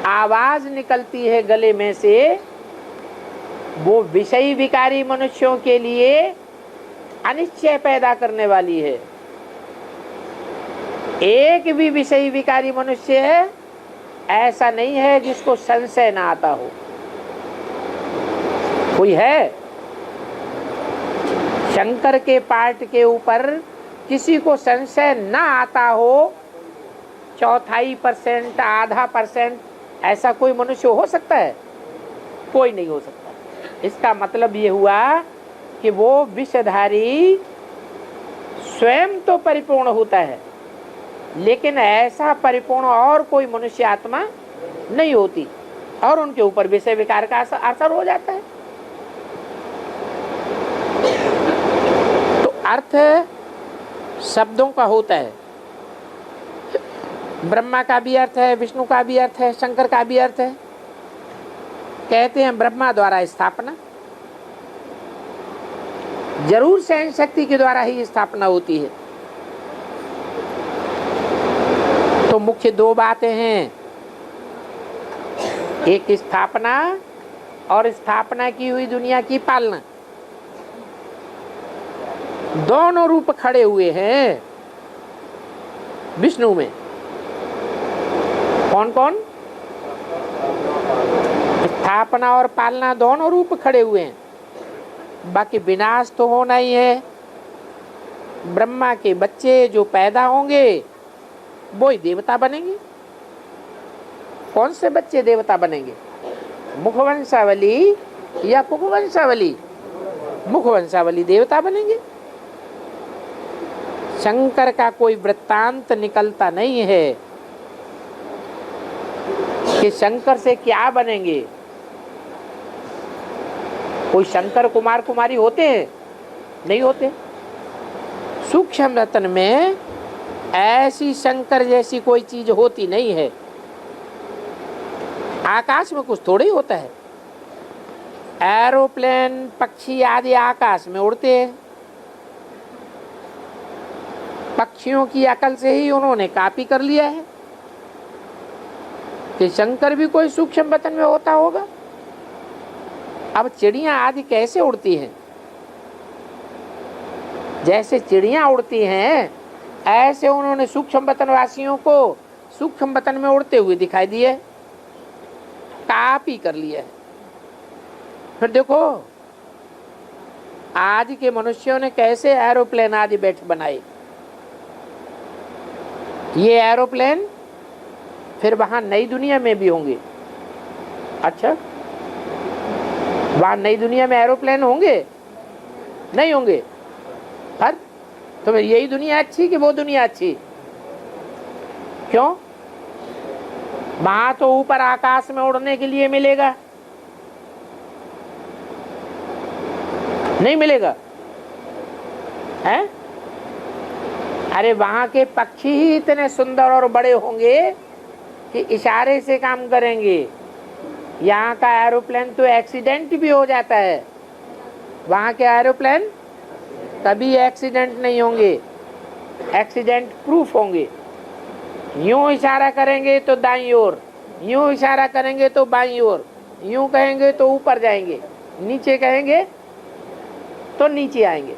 S1: आवाज निकलती है गले में से, वो विषयी विकारी मनुष्यों के लिए अनिश्चय पैदा करने वाली है। एक भी विषयी विकारी मनुष्य है ऐसा नहीं है जिसको संशय ना आता हो। कोई है? शंकर के पाठ के ऊपर किसी को संशय ना आता हो, 0.25%, आधा %, ऐसा कोई मनुष्य हो सकता है? कोई नहीं हो सकता। इसका मतलब ये हुआ कि वो विषधारी स्वयं तो परिपूर्ण होता है, लेकिन ऐसा परिपूर्ण और कोई मनुष्य आत्मा नहीं होती, और उनके ऊपर विषय विकार का असर हो जाता है। तो अर्थ शब्दों का होता है। ब्रह्मा का भी अर्थ है, विष्णु का भी अर्थ है, शंकर का भी अर्थ है। कहते हैं ब्रह्मा द्वारा स्थापना, जरूर सहन शक्ति के द्वारा ही स्थापना होती है। तो मुख्य दो बातें हैं, एक स्थापना और स्थापना की हुई दुनिया की पालना। दोनों रूप खड़े हुए हैं विष्णु में। कौन कौन? स्थापना और पालना दोनों रूप खड़े हुए हैं। बाकी विनाश तो होना ही है। ब्रह्मा के बच्चे जो पैदा होंगे वो ही देवता बनेंगे। कौन से बच्चे देवता बनेंगे? मुखवंशावली या कुकवंशावली? मुखवंशावली देवता बनेंगे। शंकर का कोई वृत्तांत निकलता नहीं है कि शंकर से क्या बनेंगे। कोई शंकर कुमार कुमारी होते हैं? नहीं होते। सूक्ष्म रत्न में ऐसी शंकर जैसी कोई चीज होती नहीं है। आकाश में कुछ थोड़ा ही होता है। एरोप्लेन, पक्षी आदि आकाश में उड़ते हैं। पक्षियों की अकल से ही उन्होंने कॉपी कर लिया है कि शंकर भी कोई सूक्ष्म वतन में होता होगा। अब चिड़ियां आदि कैसे उड़ती हैं? जैसे चिड़ियां उड़ती हैं ऐसे उन्होंने सूक्ष्म वतन वासियों को सूक्ष्म वतन में उड़ते हुए दिखाई दिए, कॉपी कर लिया है। फिर देखो आज के मनुष्यों ने कैसे एरोप्लेन आदि बैठ बनाए। ये एरोप्लेन फिर वहां नई दुनिया में भी होंगे। अच्छा, वहां नई दुनिया में एरोप्लेन होंगे? नहीं होंगे। पर तो फिर यही दुनिया अच्छी कि वो दुनिया अच्छी? क्यों? वहां तो ऊपर आकाश में उड़ने के लिए मिलेगा, नहीं मिलेगा है? अरे वहां के पक्षी ही इतने सुंदर और बड़े होंगे कि इशारे से काम करेंगे। यहाँ का एरोप्लेन तो एक्सीडेंट भी हो जाता है, वहां के एरोप्लेन कभी एक्सीडेंट नहीं होंगे, एक्सीडेंट प्रूफ होंगे। यूं इशारा करेंगे तो दाईं ओर, यूं इशारा करेंगे तो बाईं ओर, यूं कहेंगे तो ऊपर जाएंगे, नीचे कहेंगे तो नीचे आएंगे।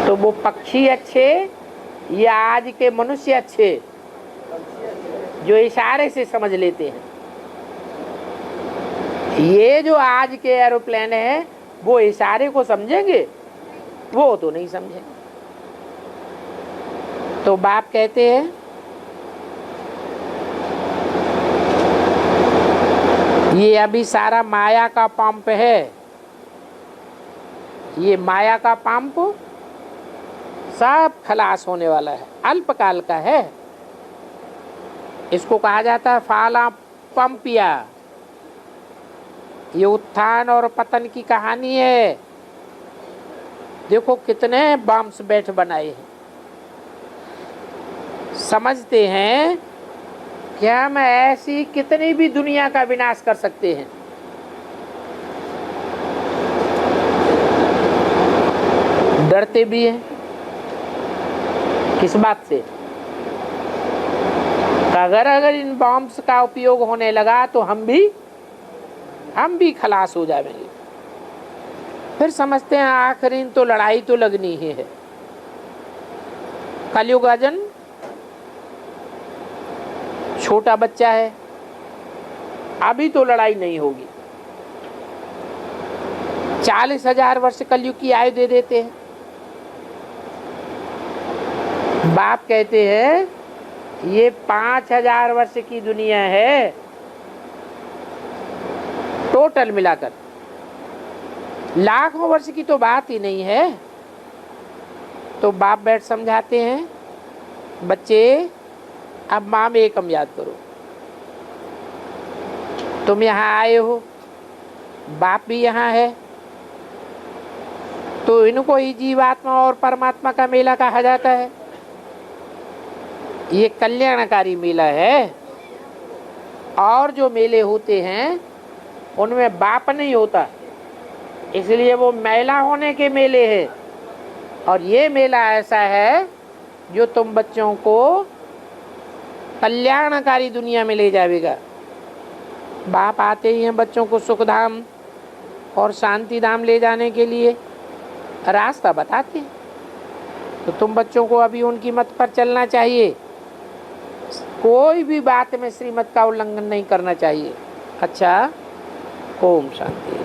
S1: तो वो पक्षी अच्छे या आज के मनुष्य अच्छे जो इशारे से समझ लेते हैं? ये जो आज के एरोप्लेन है वो इशारे को समझेंगे? वो तो नहीं समझेंगे। तो बाप कहते हैं ये अभी सारा माया का पंप है, ये माया का पंप सब खलास होने वाला है, अल्पकाल का है। इसको कहा जाता है फाला पंपिया। ये उत्थान और पतन की कहानी है। देखो कितने बम्स बैठ बनाए हैं। समझते हैं कि हम ऐसी कितनी भी दुनिया का विनाश कर सकते हैं। डरते भी हैं। किस बात से? अगर इन बॉम्ब्स का उपयोग होने लगा तो हम भी खलास हो जाएंगे। फिर समझते हैं आखिर तो लड़ाई तो लगनी ही है। कलयुग अजन छोटा बच्चा है, अभी तो लड़ाई नहीं होगी। 40,000 वर्ष कलयुग की आयु दे देते हैं। बाप कहते हैं ये 5,000 वर्ष की दुनिया है टोटल मिलाकर, लाखों वर्ष की तो बात ही नहीं है। तो बाप बैठ समझाते हैं बच्चे अब माम एकम याद करो। तुम यहाँ आए हो, बाप भी यहाँ है, तो इनको ही जीवात्मा और परमात्मा का मेला कहा जाता है। ये कल्याणकारी मेला है। और जो मेले होते हैं उनमें बाप नहीं होता, इसलिए वो मेला होने के मेले हैं। और ये मेला ऐसा है जो तुम बच्चों को कल्याणकारी दुनिया में ले जाएगा। बाप आते ही हैं बच्चों को सुखधाम और शांति धाम ले जाने के लिए रास्ता बताते हैं। तो तुम बच्चों को अभी उनकी मत पर चलना चाहिए, कोई भी बात में श्रीमत का उल्लंघन नहीं करना चाहिए। अच्छा, ओम शांति।